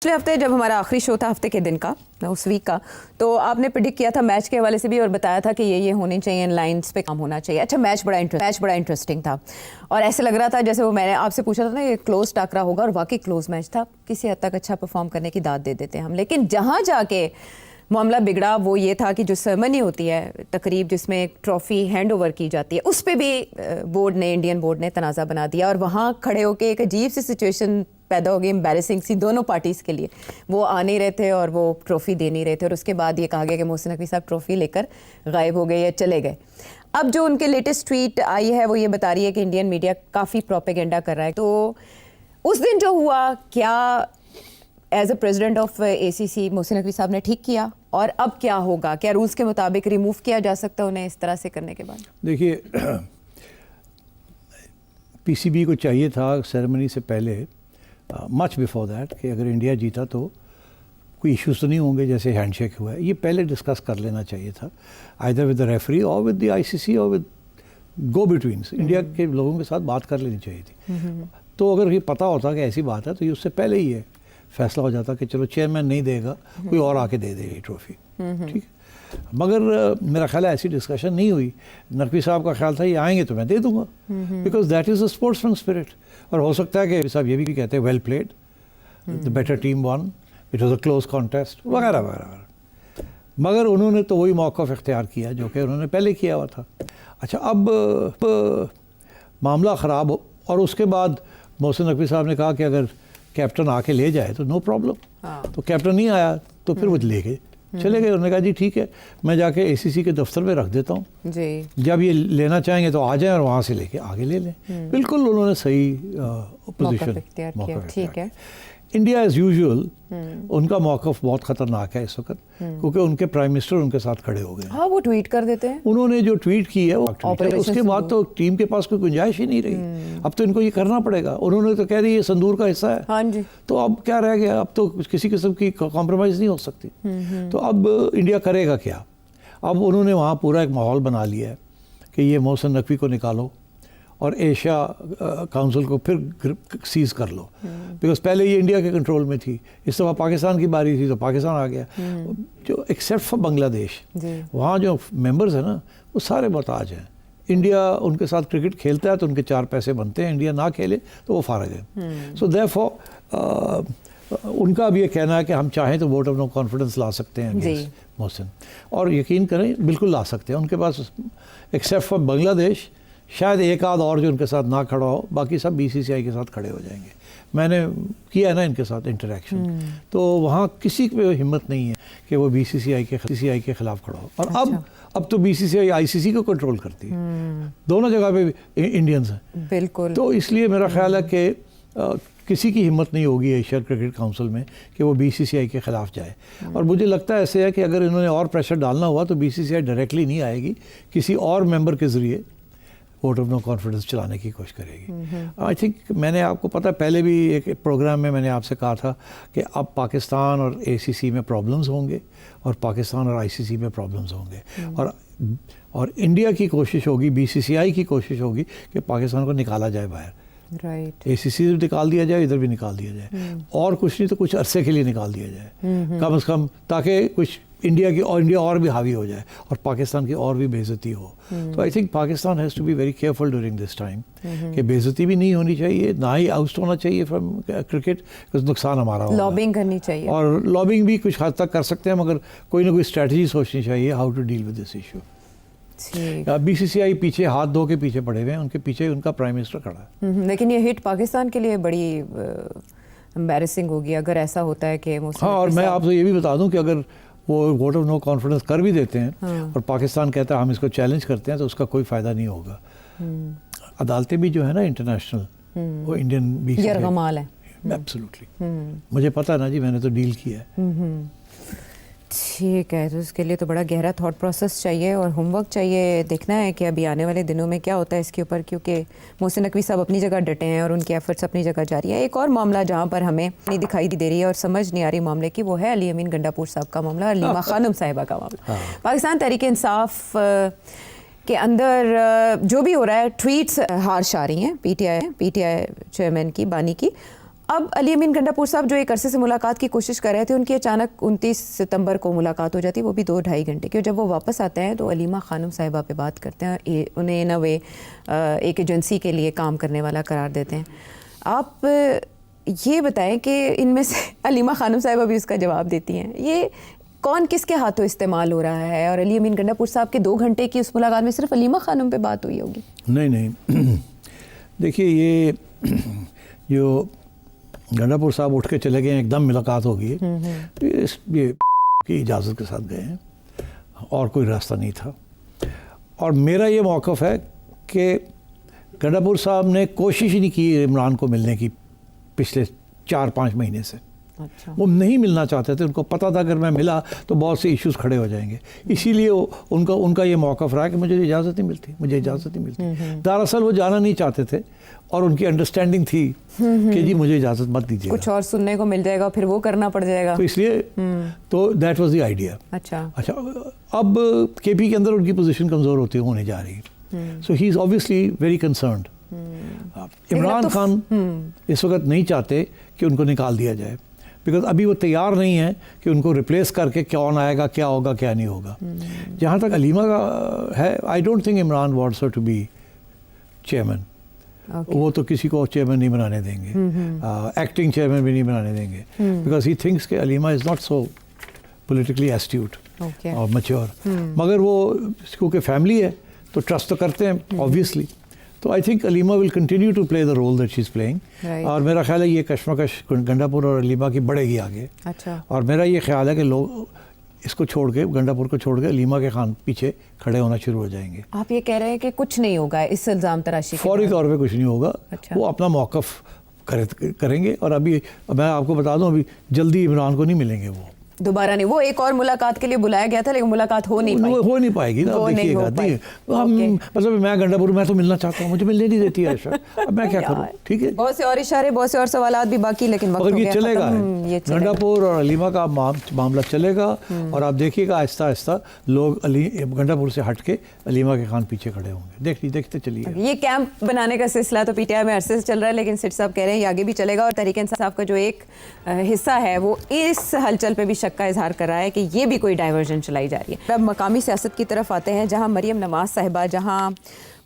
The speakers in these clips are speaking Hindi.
पिछले हफ्ते जब हमारा आखिरी शो था हफ्ते के दिन का, उस वीक का, तो आपने प्रिडिक्ट किया था मैच के हवाले से भी और बताया था कि ये होनी चाहिए, इन लाइंस पे काम होना चाहिए। अच्छा, मैच बड़ा इंटरेस्टिंग था और ऐसे लग रहा था जैसे वो मैंने आपसे पूछा था ना, ये क्लोज टाकरा होगा, और वाकई क्लोज मैच था। किसी हद तक अच्छा परफॉर्म करने की दाद दे देते हम, लेकिन जहाँ जाके मामला बिगड़ा वो ये था कि जो सेरेमनी होती है, तकरीब जिसमें एक ट्रॉफी हैंड ओवर की जाती है, उस पर भी इंडियन बोर्ड ने तनाज़ा बना दिया और वहाँ खड़े होकर एक अजीब सी सिचुएशन पैदा हो गई, एम्बैरेसिंग सी दोनों पार्टीज़ के लिए। वो आ नहीं रहे थे और वो ट्रॉफ़ी दे नहीं रहे थे, और उसके बाद ये कहा गया कि मोहसिन नकवी साहब ट्रॉफ़ी लेकर गायब हो गए या चले गए। अब जो उनके लेटेस्ट ट्वीट आई है वो ये बता रही है कि इंडियन मीडिया काफ़ी प्रोपेगेंडा कर रहा है। तो उस दिन जो हुआ, क्या as a president of ACC Mohsin Naqvi साहब ने ठीक किया, और अब क्या होगा? क्या रूल्स के मुताबिक रिमूव किया जा सकता है उन्हें इस तरह से करने के बाद? देखिए, PCB को चाहिए था सेरेमनी से पहले, मच बिफोर दैट, कि अगर इंडिया जीता तो कोई इश्यूज तो नहीं होंगे जैसे हैंडशेक हुआ है, ये पहले डिस्कस कर लेना चाहिए था, आइदर विद द रेफरी और विद द ICC और विद गो बिटवीन्स। इंडिया के लोगों के साथ बात कर लेनी चाहिए थी। तो अगर ये पता होता कि ऐसी बात है तो ये उससे पहले ही है फैसला हो जाता कि चलो चेयरमैन नहीं देगा, कोई और आके दे देगा ये ट्रॉफी, ठीक है। मगर मेरा ख्याल है ऐसी डिस्कशन नहीं हुई। नकवी साहब का ख्याल था ये आएंगे तो मैं दे दूंगा, because that is a sportsman spirit. और हो सकता है कि साहब ये भी कहते हैं well played, the better team one, it was a close contest वगैरह वगैरह। मगर उन्होंने तो वही मौक़िफ़ इख्तियार किया जो कि उन्होंने पहले किया हुआ था। अच्छा, अब मामला ख़राब हो और उसके बाद मोहसिन नकवी साहब ने कहा कि अगर कैप्टन आके ले जाए तो नो प्रॉब्लम। तो कैप्टन नहीं आया तो फिर वो ले गए, चले गए। उन्होंने कहा जी ठीक है, मैं जाके ACC के दफ्तर में रख देता हूँ जी, जब ये लेना चाहेंगे तो आ जाएं और वहाँ से लेके आगे ले लें। बिल्कुल उन्होंने सही पोजीशन किया, ठीक है। इंडिया एज यूजुअल, उनका मौक़िफ़ बहुत ख़तरनाक है इस वक्त, क्योंकि उनके प्राइम मिनिस्टर उनके साथ खड़े हो गए। हाँ, वो ट्वीट कर देते हैं। उन्होंने जो ट्वीट की है वो उसके बाद तो टीम के पास कोई गुंजाइश ही नहीं रही। अब तो इनको ये करना पड़ेगा। उन्होंने तो कह दी ये संदूर का हिस्सा है, हाँ जी। तो अब क्या रह गया? अब तो किसी किस्म की कॉम्प्रोमाइज़ नहीं हो सकती। तो अब इंडिया करेगा क्या? अब उन्होंने वहाँ पूरा एक माहौल बना लिया है कि ये मोहसिन नकवी को निकालो और एशिया काउंसिल को फिर सीज़ कर लो, बिकॉज पहले ये इंडिया के कंट्रोल में थी। इस दफ़ा पाकिस्तान की बारी थी तो पाकिस्तान आ गया। जो एक्सेप्ट फॉर बांग्लादेश, वहाँ जो मेंबर्स हैं ना वो सारे मोहताज हैं। इंडिया उनके साथ क्रिकेट खेलता है तो उनके 4 पैसे बनते हैं, इंडिया ना खेले तो वो फारग है। सो देयरफॉर उनका भी ये कहना है कि हम चाहें तो वोट ऑफ नो कॉन्फिडेंस ला सकते हैं अगेंस्ट मोहसिन, और यकीन करें बिल्कुल ला सकते हैं। उनके पास एक्सेप्ट फॉर बांग्लादेश शायद एक आध और जो उनके साथ ना खड़ा हो, बाकी सब BCCI के साथ खड़े हो जाएंगे। मैंने किया है ना इनके साथ इंटरेक्शन, तो वहाँ किसी पे हिम्मत नहीं है कि वो BCCI के खिलाफ खड़ा हो। और अच्छा। अब तो BCCI ICC को कंट्रोल करती है, दोनों जगह पे इंडियंस हैं बिल्कुल। तो इसलिए मेरा ख्याल है कि किसी की हिम्मत नहीं होगी एशिया क्रिकेट काउंसिल में कि वो BCCI के ख़िलाफ़ जाए। और मुझे लगता है ऐसे है कि अगर इन्होंने और प्रेशर डालना हुआ तो BCCI डायरेक्टली नहीं आएगी, किसी और मेंबर के ज़रिए वोट ऑफ नो कॉन्फिडेंस चलाने की कोशिश करेगी। आई थिंक मैंने आपको पता है पहले भी एक प्रोग्राम में मैंने आपसे कहा था कि अब पाकिस्तान और ACC में प्रॉब्लम्स होंगे और पाकिस्तान और ICC में प्रॉब्लम्स होंगे, और इंडिया की कोशिश होगी, BCCI की कोशिश होगी कि पाकिस्तान को निकाला जाए बाहर। राइट। ACC से भी निकाल दिया जाए, इधर भी निकाल दिया जाए, और कुछ नहीं तो कुछ अरसे के लिए निकाल दिया जाए कम से कम, ताकि कुछ इंडिया और भी हावी हो जाए और पाकिस्तान की और भी बेइज्जती हो। तो I think Pakistan has to be very careful during this time कि बेइज्जती भी नहीं होनी चाहिए, ना ही आउट होना चाहिए फ्रॉम क्रिकेट, बिकॉज नुकसान हमारा होगा। लॉबिंग करनी चाहिए, और लॉबिंग भी कुछ हद तक कर सकते हैं, मगर कोई ना कोई स्ट्रेटजी सोचनी चाहिए how to deal with this issue. BCCI पीछे हाथ धो के पीछे पड़े हुए हैं, उनके पीछे उनका प्राइम मिनिस्टर खड़ा है। लेकिन ये हिट पाकिस्तान के लिए बड़ी एम्बैरेसिंग होगी अगर ऐसा होता है कि हाँ, और मैं आपसे ये भी बता दूं कि अगर वो वोट ऑफ नो कॉन्फिडेंस कर भी देते हैं और पाकिस्तान कहता है हम इसको चैलेंज करते हैं, तो उसका कोई फ़ायदा नहीं होगा। अदालतें भी जो है ना इंटरनेशनल, वो इंडियन BCCI है। एब्सोल्युटली, मुझे पता है ना जी, मैंने तो डील किया है। ठीक है, तो उसके लिए तो बड़ा गहरा थॉट प्रोसेस चाहिए और होमवर्क चाहिए। देखना है कि अभी आने वाले दिनों में क्या होता है इसके ऊपर, क्योंकि मोहसिन नकवी साहब अपनी जगह डटे हैं और उनकी एफर्ट्स अपनी जगह जारी है। एक और मामला जहाँ पर हमें नहीं दिखाई दे रही है और समझ नहीं आ रही मामले की, वो है अली अमीन गंडापुर साहब का मामला, अलीमा खानम साहिबा का मामला। पाकिस्तान तहरीक इंसाफ के अंदर जो भी हो रहा है, ट्वीट्स हार्श आ रही हैं PTI चेयरमैन की, बानी की, अब अली अमीन गंडापुर साहब जो एक अरसे से मुलाकात की कोशिश कर रहे थे, उनकी अचानक 29 सितंबर को मुलाकात हो जाती है, वो भी 2-2.5 घंटे की। और जब वो वापस आते हैं तो अलीमा खानम साहिबा पे बात करते हैं, उन्हें इन वे एक एजेंसी के लिए काम करने वाला करार देते हैं। आप ये बताएं कि इनमें से अलीमा खानम साहिबा भी उसका जवाब देती हैं, ये कौन किसके हाथों इस्तेमाल हो रहा है? और अली अमीन गंडापुर साहब के 2 घंटे की उस मुलाकात में सिर्फ अलीमा खानम पे बात हुई होगी? नहीं देखिए, ये जो गंडापुर साहब उठ के चले गए, एकदम मुलाकात हो गई, ये की इजाज़त के साथ गए हैं और कोई रास्ता नहीं था। और मेरा ये मौक़िफ़ है कि गंडापुर साहब ने कोशिश ही नहीं की इमरान को मिलने की पिछले 4-5 महीने से। अच्छा। वो नहीं मिलना चाहते थे, उनको पता था अगर मैं मिला तो बहुत से इश्यूज़ खड़े हो जाएंगे, इसीलिए उनका ये मौक़िफ़ रहा कि मुझे इजाज़त नहीं मिलती, दरअसल वो जाना नहीं चाहते थे और उनकी अंडरस्टैंडिंग थी कि जी मुझे इजाज़त मत दीजिए, कुछ और सुनने को मिल जाएगा, फिर वो करना पड़ जाएगा, तो इसलिए तो दैट वाज द आइडिया। अच्छा, अब केपी के अंदर उनकी पोजीशन कमज़ोर होने जा रही है, so he is obviously very concerned. Imran Khan इस वक्त नहीं चाहते कि उनको निकाल दिया जाए, बिकॉज अभी वो तैयार नहीं है कि उनको रिप्लेस करके कौन आएगा, क्या होगा, क्या नहीं होगा। जहाँ तक अलीमा का है, I don't think Imran wants her to be chairman. वो तो किसी को चेयरमैन नहीं बनाने देंगे, एक्टिंग चेयरमैन भी नहीं बनाने देंगे, बिकॉज ही थिंक्स कि Aleema is not so politically astute और मैच्योर। मगर वो क्योंकि फैमिली है तो ट्रस्ट तो करते हैं ऑब्वियसली, तो I think Aleema will continue to play the role that she is playing. और मेरा ख्याल है ये कशमकश गंडापुर और अलीमा की बढ़ेगी आगे। अच्छा। और मेरा ये ख्याल है कि लोग इसको छोड़ के, गंडापुर को छोड़ के अलीमा के खान पीछे खड़े होना शुरू हो जाएंगे। आप ये कह रहे हैं कि कुछ नहीं होगा इस इल्ज़ाम तराशी के? फौरी तौर पे कुछ नहीं होगा। अच्छा। वो अपना मौक़िफ़ करेंगे। और अभी मैं आपको बता दूं, अभी जल्दी इमरान को नहीं मिलेंगे, वो दोबारा नहीं। वो एक और मुलाकात के लिए बुलाया गया था, लेकिन मुलाकात हो नहीं पाएगी ना, देखिएगा। मतलब मैं गंडापुर, मैं तो मिलना चाहता हूँ, मुझे मिलने नहीं देती आयशा, अब मैं क्या करूँ? ठीक है, बहुत से और इशारे, बहुत से और सवालात भी बाकी, लेकिन मगर ये चलेगा, गंडापुर और अलीमा का मामला चलेगा। और आप देखिएगा आहिस्ता आहिस्ता लोग गंडापुर से हट के अलीमा के खान पीछे खड़े होंगे। देखते चलिए। ये कैंप बनाने का सिलसिला तो पीटीआई में अरसे से चल रहा है, लेकिन सिट साहब कह रहे हैं ये आगे भी चलेगा। और तहरीक इंसाफ का जो एक हिस्सा है वो इस हलचल पे भी शक का इजहार कर रहा है कि ये भी कोई डाइवर्जन चलाई जा रही है। अब मकामी सियासत की तरफ आते हैं, जहां मरियम नवाज साहिबा जहां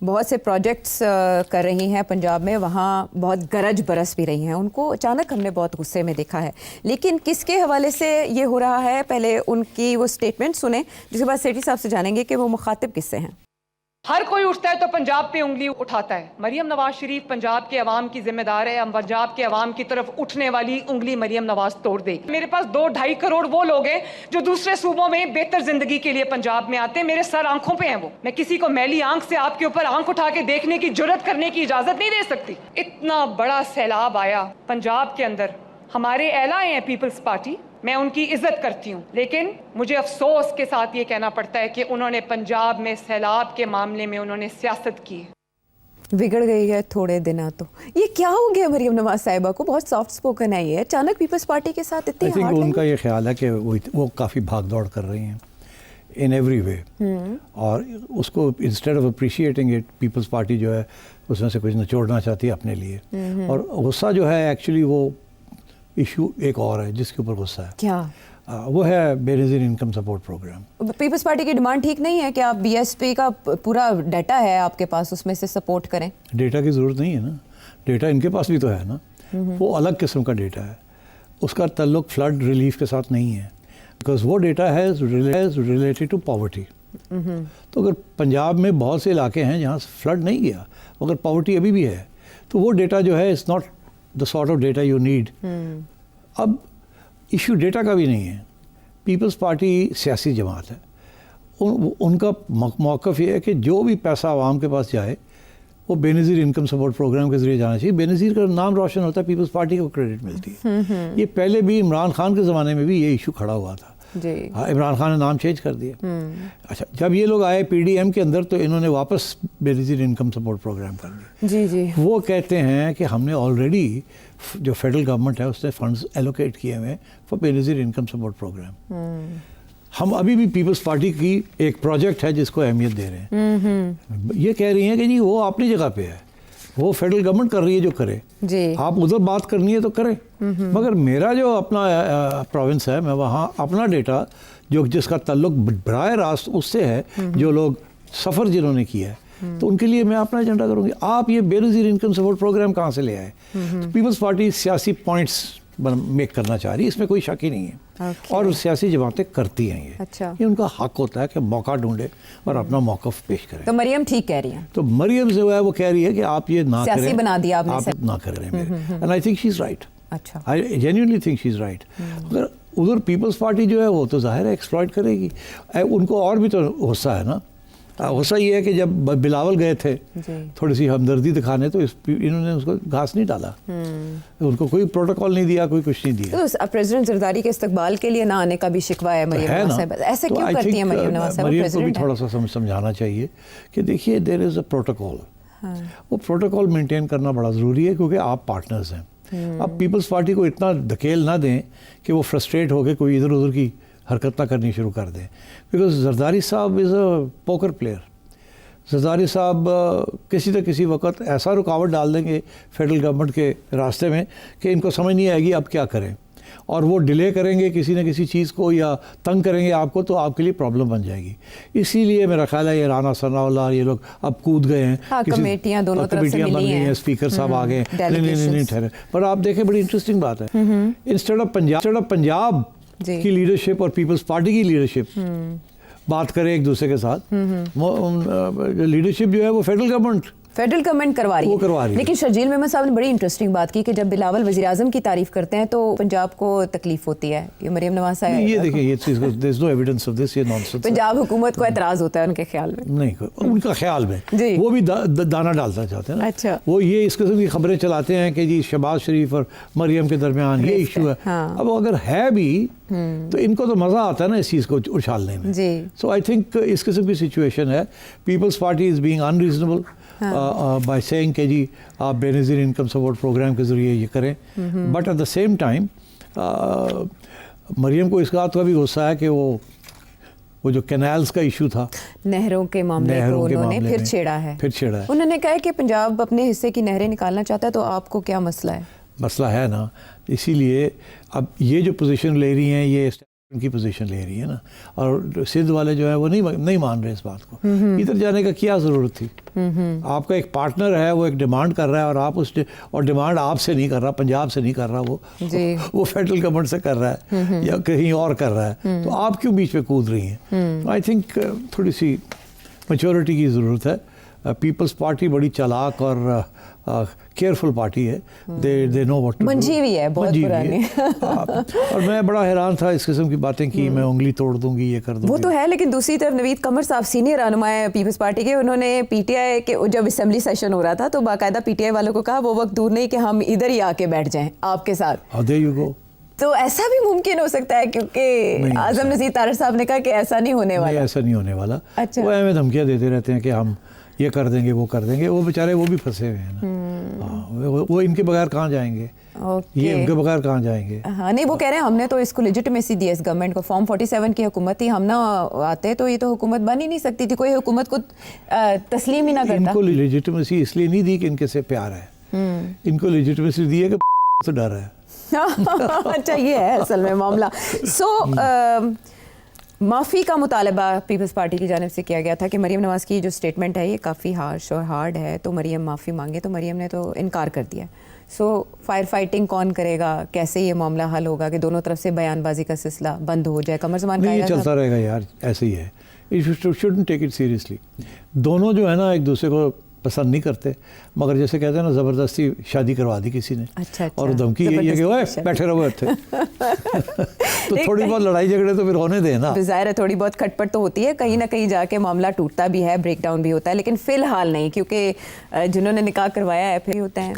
बहुत से प्रोजेक्ट्स कर रही हैं पंजाब में, वहाँ बहुत गरज बरस भी रही हैं। उनको अचानक हमने बहुत गुस्से में देखा है, लेकिन किसके हवाले से ये हो रहा है, पहले उनकी वो स्टेटमेंट सुने, जिसके बाद सेठी साहब से जानेंगे कि वो मुखातिब किससे हैं। हर कोई उठता है तो पंजाब पे उंगली उठाता है। मरियम नवाज शरीफ पंजाब के अवाम की जिम्मेदार है। हम पंजाब के अवाम की तरफ उठने वाली उंगली मरियम नवाज तोड़ देगी। मेरे पास 2-2.5 करोड़ वो लोग हैं जो दूसरे सूबों में बेहतर जिंदगी के लिए पंजाब में आते हैं। मेरे सर आंखों पे हैं वो। मैं किसी को मैली आंख से आपके ऊपर आंख उठा के देखने की जुर्रत करने की इजाजत नहीं दे सकती। इतना बड़ा सैलाब आया पंजाब के अंदर, हमारे एलाए हैं पीपल्स पार्टी, मैं उनकी इज्जत करती हूँ, लेकिन मुझे अफसोस के साथ ये कहना पड़ता है कि उन्होंने पंजाब में सैलाब के मामले में उन्होंने सियासत की। बिगड़ गई है थोड़े दिन। तो ये क्या हो गया मरियम नवाज साहिबा को? बहुत सॉफ्ट स्पोकन है ये, अचानक पीपल्स पार्टी के साथ इतनी हार्ड है। उनका ये ख्याल है कि वो काफ़ी भाग दौड़ कर रही हैं इन एवरी वे, और उसको instead of appreciating it, Peoples Party जो है उसमें से कुछ निचोड़ना चाहती है अपने लिए। और गुस्सा जो है एक्चुअली वो इशू एक और है जिसके ऊपर गुस्सा है। क्या? वो है Benazir income support programme. Peoples Party की डिमांड ठीक नहीं है कि आप बीएसपी का पूरा डाटा है आपके पास, उसमें से सपोर्ट करें? डेटा की ज़रूरत नहीं है ना, डेटा इनके पास भी तो है ना। वो अलग किस्म का डेटा है, उसका ताल्लुक फ्लड रिलीफ के साथ नहीं है, बिकॉज वो डेटा है रिलेटेड टू पॉवर्टी। तो अगर पंजाब में बहुत से इलाके हैं जहाँ फ्लड नहीं गया मगर पॉवर्टी अभी भी है, तो वो डेटा जो है it's not the sort of data you need. अब इशू डेटा का भी नहीं है। पीपल्स पार्टी सियासी जमात है, उनका मौक़िफ़ ये है कि जो भी पैसा आवाम के पास जाए वो बेनज़ीर इनकम सपोर्ट प्रोग्राम के ज़रिए जाना चाहिए। बेनज़ीर का नाम रोशन होता है, पीपल्स पार्टी को क्रेडिट मिलती है। ये पहले भी इमरान खान के ज़माने में भी ये इशू खड़ा हुआ था। हाँ, इमरान खान ने नाम चेंज कर दिया। अच्छा, जब ये लोग आए पीडीएम के अंदर तो इन्होंने वापस बेनज़ीर इनकम सपोर्ट प्रोग्राम कर दिया। जी। वो कहते हैं कि हमने ऑलरेडी, जो फेडरल गवर्नमेंट है उसने फंड्स एलोकेट किए हुए for Benazir income support programme. हम अभी भी पीपल्स पार्टी की एक प्रोजेक्ट है जिसको अहमियत दे रहे हैं। ये कह रही हैं कि जी वो अपनी जगह पे है, वो फेडरल गवर्नमेंट कर रही है जो करे जी। आप उधर बात करनी है तो करें, मगर मेरा जो अपना प्रोविंस है, मैं वहाँ अपना डेटा जो जिसका ताल्लुक बराह रास्त उससे है, जो लोग सफ़र जिन्होंने किया है, तो उनके लिए मैं अपना एजेंडा करूँगी। आप ये बेनज़ीर इनकम सपोर्ट प्रोग्राम कहाँ से ले आए? तो पीपल्स पार्टी सियासी पॉइंट्स मेक करना चाह रही है, इसमें कोई शक ही नहीं है। और सियासी जमातें करती हैं ये। अच्छा। ये उनका हक होता है कि मौका ढूंढे और अपना मौक़िफ़ पेश करें। तो मरियम ठीक कह रही हैं। तो मरियम जो है वो कह रही है कि आप ये ना सियासी करें, बना दिया आपने, आप ना करें मेरे, and I think she is right. अच्छा। I genuinely think she is right. अगर उधर पीपल्स पार्टी जो है वो तो जाहिर है एक्सप्लॉइट करेगी। उनको और भी तो गुस्सा है ना। गुस्सा ये है कि जब बिलावल गए थे थोड़ी सी हमदर्दी दिखाने, तो इन्होंने उसको घास नहीं डाला, उनको कोई प्रोटोकॉल नहीं दिया, कोई कुछ नहीं दिया। तो प्रेसिडेंट जरदारी के इस्तकबाल के लिए ना आने का भी शिकवा है मरियम नवाज साहब। ऐसे क्यों करती हैं मरियम नवाज साहब? मरियम को भी थोड़ा सा समझाना चाहिए कि देखिए देयर इज़ अ प्रोटोकॉल। वो प्रोटोकॉल मेंटेन करना बड़ा ज़रूरी है, क्योंकि आप पार्टनर्स हैं। अब पीपल्स पार्टी को इतना धकेल ना दें कि वो फ्रस्ट्रेट होकर कोई इधर उधर की हरकत ना करनी शुरू कर दें, बिकॉज जरदारी साहब is a poker player. Zardari साहब किसी न किसी वक्त ऐसा रुकावट डाल देंगे फेडरल गवर्नमेंट के रास्ते में कि इनको समझ नहीं आएगी अब क्या करें, और वो डिले करेंगे किसी न किसी चीज़ को या तंग करेंगे आपको, तो आपके लिए प्रॉब्लम बन जाएगी। इसीलिए मेरा ख्याल है ये राना सनाउल्लाह ये लोग अब कूद गए हैं। हाँ, कमेटियाँ दोनों तरफ से मिली बन गई हैं, स्पीकर साहब आ गए, नहीं ठहरे। पर आप देखें बड़ी इंटरेस्टिंग बात है, इंस्टेड ऑफ पंजाब की लीडरशिप और पीपल्स पार्टी की लीडरशिप बात करें एक दूसरे के साथ, लीडरशिप जो है वो फेडरल गवर्नमेंट करवा रही है। लेकिन शर्जील मेमन साहब ने बड़ी इंटरेस्टिंग बात की कि जब बिलावल वज़ीर आज़म की तारीफ करते हैं तो पंजाब को तकलीफ होती है। ये मरियम नवाज साहब, ये देखिए ये चीज़ there is no evidence of this, ये नॉनसेंस। पंजाब हुकूमत को एतराज़ होता है उनके ख्याल में। नहीं, उनका ख्याल में वो भी दाना डालना चाहते हैं ना। अच्छा। वो ये इस किस्म की खबरें चलाते हैं कि जी शहबाज शरीफ और मरियम के दरमियान ये इशू है। अब अगर है भी तो इनको तो मज़ा आता है ना इस चीज़ को उछालने में। सो आई थिंक इस किस्म की सिचुएशन है। Peoples Party is being unreasonable by saying कि जी आप बेनज़ीर इनकम सपोर्ट प्रोग्राम के ज़रिए ये करें, but at the same time Maryam को इस बात का भी गुस्सा है कि वो जो कैनाल्स का इशू था, नहरों के मामले को उन्होंने फिर छेड़ा है। उन्होंने कहा है कि पंजाब अपने हिस्से की नहरें निकालना चाहता है, तो आपको क्या मसला है? मसला है ना, इसीलिए अब ये जो पोजीशन ले रही हैं ये उनकी पोजीशन ले रही है ना, और सिंध वाले जो है वो नहीं मान रहे इस बात को। इधर जाने का क्या ज़रूरत थी? आपका एक पार्टनर है, वो एक डिमांड कर रहा है और आप और डिमांड आपसे नहीं कर रहा, पंजाब से नहीं कर रहा, वो फेडरल गवर्नमेंट से कर रहा है या कहीं और कर रहा है, तो आप क्यों बीच में कूद रही हैं? आई थिंक थोड़ी सी मैच्योरिटी की ज़रूरत है। पीपल्स पार्टी बड़ी चालाक और केयरफुल पार्टी है, they know what to do. Manjhi भी है, बहुत पुरानी। और मैं बड़ा हैरान था इस किस्म की बातें की, मैं उंगली तोड़ दूंगी, ये कर दूंगी। वो तो है, लेकिन दूसरी तरफ नवीद कमर साहब सीनियर रहनुमा है पीपल्स पार्टी के, उन्होंने पीटीआई के जब असेंबली सेशन हो रहा था तो बाकायदा पीटीआई वालों को कहा वो वक्त दूर नहीं कि हम इधर ही आके बैठ जाएं आपके साथ। There you go. तो ऐसा भी मुमकिन हो सकता है, क्योंकि आजम नज़ीर तारड़ साहब ने कहा कि ऐसा नहीं होने वाला। ऐसा नहीं होने वाला। अच्छा। वो हमें धमकियाँ देते रहते हैं कि हम ये कर देंगे वो कर देंगे, वो बेचारे वो भी फंसे हुए हैं ना। वो इनके बगैर कहाँ जाएंगे? ये इनके बगैर कहाँ जाएंगे? हाँ, नहीं, वो कह रहे हैं हमने तो इसको लेजिटिमेसी दी है इस गवर्नमेंट को। फॉर्म 47 की हुकूमत थी, हम ना आते तो ये तो हुकूमत बन ही नहीं सकती थी, कोई हुकूमत को तस्लीम ही ना करता। इनको लेजिटिमेसी इसलिए नहीं दी कि इनके से प्यार है, इनको लेजिटिमेसी दी है कि तो डर है। अच्छा, ये है असल में मामला। माफ़ी का मुतालबा पीपल्स पार्टी की जानिब से किया गया था कि मरियम नवाज़ की जो स्टेटमेंट है ये काफ़ी हार्श और हार्ड है, तो मरियम माफ़ी मांगे, तो मरियम ने तो इनकार कर दिया। फायर फाइटिंग कौन करेगा? कैसे ये मामला हल होगा कि दोनों तरफ से बयानबाजी का सिलसिला बंद हो जाए? कमर ज़मान नहीं, ये चलता रहेगा यार, ऐसे ही है। You shouldn't take it seriously. दोनों जो है ना एक दूसरे को पसंद नहीं करते, मगर जैसे कहते हैं ना ज़बरदस्ती शादी करवा दी किसी ने। अच्छा। और धमकी यही है कि ओए बैठे रहो थे। तो थोड़ी बहुत लड़ाई झगड़े तो फिर होने दें ना। ज़ाहिर है थोड़ी बहुत खटपट तो होती है, कहीं ना कहीं जाके मामला टूटता भी है, ब्रेक डाउन भी होता है, लेकिन फ़िलहाल नहीं, क्योंकि जिन्होंने निकाह करवाया है फिर होता है।